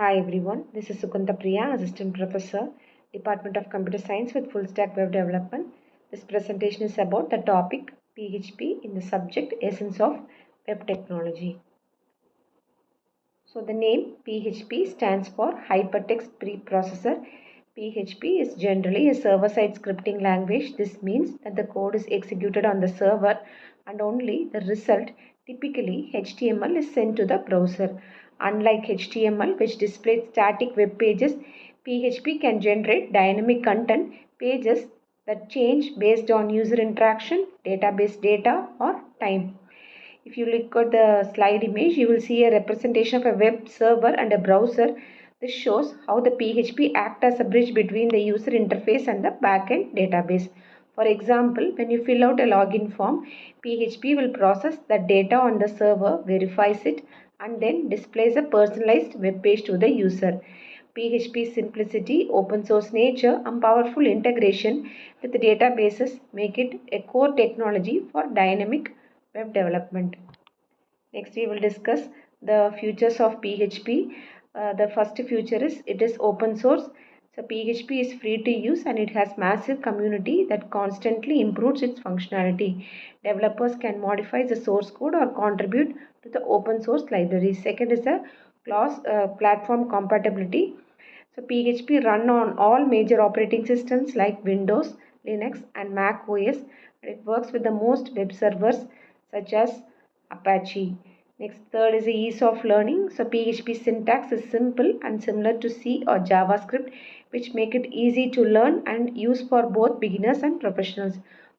Hi everyone, this is Sugantha Priya, Assistant Professor, Department of Computer Science with Full Stack Web Development. This presentation is about the topic PHP in the subject Essence of Web Technology. So the name PHP stands for Hypertext Preprocessor. PHP is generally a server-side scripting language. This means that the code is executed on the server and only the result, typically HTML, is sent to the browser. Unlike HTML, which displays static web pages, PHP can generate dynamic content pages that change based on user interaction, database data, or time. If you look at the slide image, you will see a representation of a web server and a browser. This shows how the PHP acts as a bridge between the user interface and the backend database. For example, when you fill out a login form, PHP will process the data on the server, verifies it, and then displays a personalized web page to the user. PHP's simplicity, open source nature, and powerful integration with the databases make it a core technology for dynamic web development. Next, we will discuss the features of PHP. The first feature is it is open source. So PHP is free to use and it has massive community that constantly improves its functionality. Developers can modify the source code or contribute to the open source library. Second is the platform compatibility. So PHP run on all major operating systems like Windows, Linux and Mac OS. And it works with the most web servers such as Apache. Next, third is the ease of learning. So PHP syntax is simple and similar to C or JavaScript, which make it easy to learn and use for both beginners and professionals.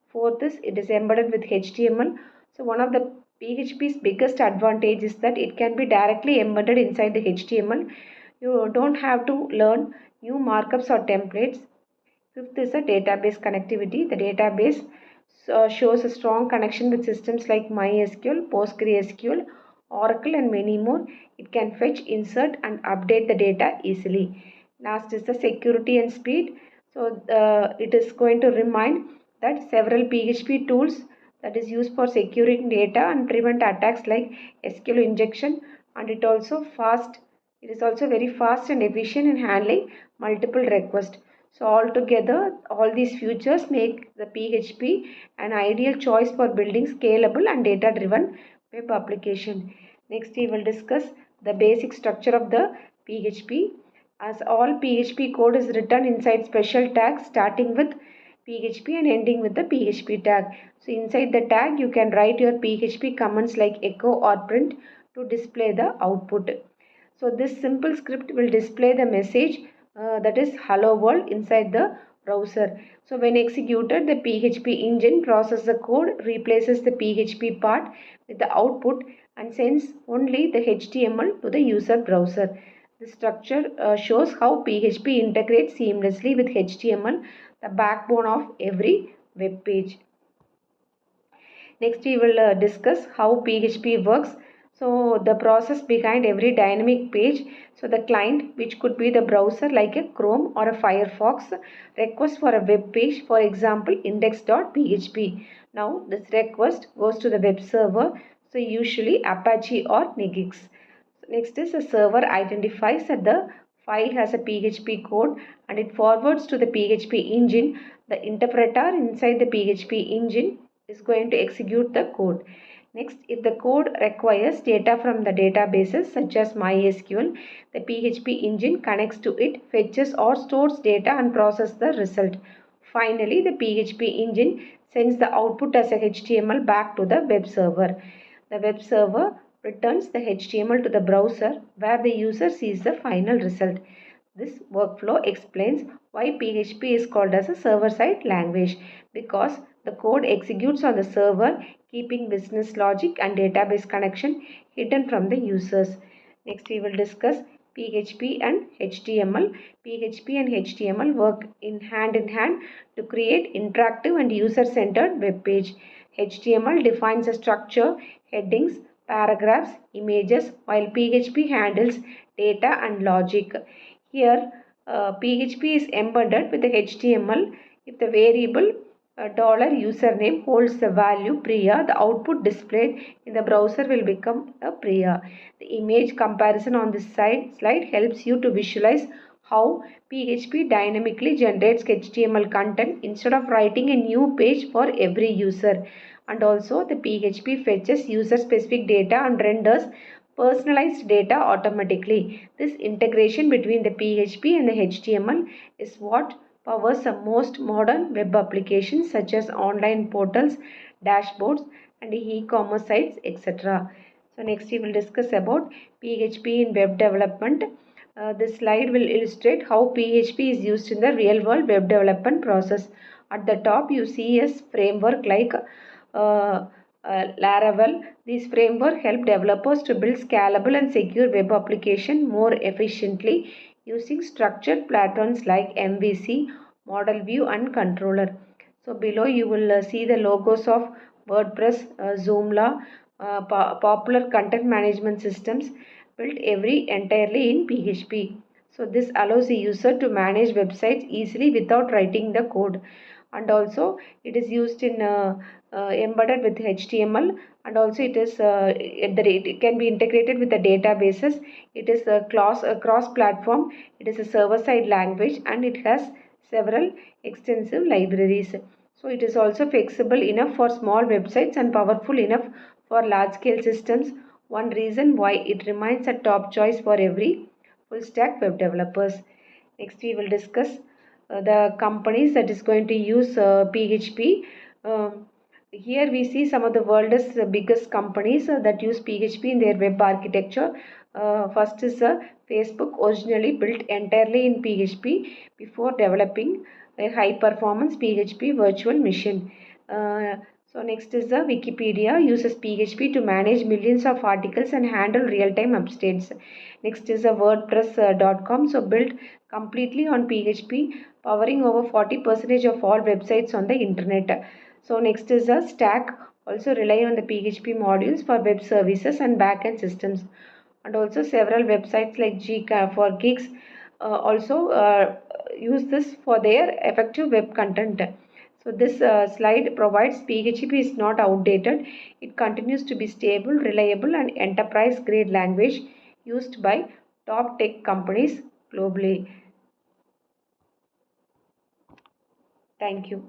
Fourth is it is embedded with HTML. So one of the PHP's biggest advantage is that it can be directly embedded inside the HTML. You don't have to learn new markups or templates. Fifth is a database connectivity. The database shows a strong connection with systems like MySQL, PostgreSQL, Oracle and many more. It can fetch, insert and update the data easily. Last is the security and speed. So it is going to remind that several PHP tools that is used for securing data and prevent attacks like SQL injection, and it is also very fast and efficient in handling multiple requests. So altogether, all these features make the PHP an ideal choice for building scalable and data-driven web application. Next, we will discuss the basic structure of the PHP. As all PHP code is written inside special tags starting with PHP and ending with the PHP tag. So inside the tag, you can write your PHP commands like echo or print to display the output. So this simple script will display the message that is hello world inside the browser. So when executed, the PHP engine processes the code, replaces the PHP part with the output and sends only the HTML to the user browser. The structure shows how PHP integrates seamlessly with HTML, the backbone of every web page. Next, we will discuss how PHP works. So the process behind every dynamic page. So the client, which could be the browser like a Chrome or a Firefox, requests for a web page, for example index.php. Now this request goes to the web server, so usually Apache or Nginx. Next is the server identifies that the file has a PHP code and it forwards to the PHP engine. The interpreter inside the PHP engine is going to execute the code. Next, if the code requires data from the databases such as MySQL, the PHP engine connects to it, fetches or stores data and processes the result. Finally, the PHP engine sends the output as a HTML back to the web server. The web server returns the HTML to the browser where the user sees the final result. This workflow explains why PHP is called as a server-side language, because the code executes on the server, keeping business logic and database connection hidden from the users. Next, we will discuss PHP and HTML. PHP and HTML work in hand to create interactive and user-centered web page. HTML defines a structure, headings, paragraphs, images, while PHP handles data and logic. Here, PHP is embedded with the HTML if the variable $username holds the value Priya. The output displayed in the browser will become a Priya. The image comparison on this slide helps you to visualize how PHP dynamically generates HTML content instead of writing a new page for every user. And also the PHP fetches user specific data and renders personalized data automatically. This integration between the PHP and the HTML is what powers the most modern web applications such as online portals, dashboards and e-commerce sites, etc. So next we will discuss about PHP in web development. This slide will illustrate how PHP is used in the real world web development process. At the top you see a framework like Laravel. These frameworks help developers to build scalable and secure web application more efficiently using structured patterns like MVC, model view and controller. So below you will see the logos of WordPress, Joomla, popular content management systems built entirely in PHP. So this allows the user to manage websites easily without writing the code. And also it is used in embedded with HTML, and also it can be integrated with the databases. It is a cross platform. It is a server side language and it has several extensive libraries. So it is also flexible enough for small websites and powerful enough for large scale systems. One reason why it remains a top choice for every full stack web developers. Next we will discuss the companies that is going to use PHP. Here we see some of the world's biggest companies that use PHP in their web architecture. First is Facebook, originally built entirely in PHP before developing a high performance PHP virtual machine. So next is the Wikipedia, uses PHP to manage millions of articles and handle real-time updates. Next is the WordPress.com, so built completely on PHP, powering over 40% of all websites on the internet. So next is a Stack, also rely on the PHP modules for web services and backend systems. And also several websites like for Geeks also use this for their effective web content. So this slide provides PHP is not outdated. It continues to be stable, reliable and enterprise grade language used by top tech companies globally. Thank you.